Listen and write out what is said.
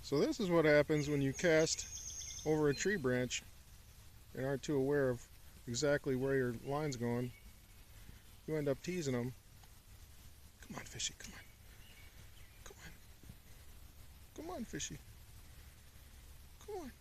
So this is what happens when you cast over a tree branch and aren't too aware of exactly where your line's going. You end up teasing them. Come on, fishy, come on. Come on. Come on, fishy. Come on.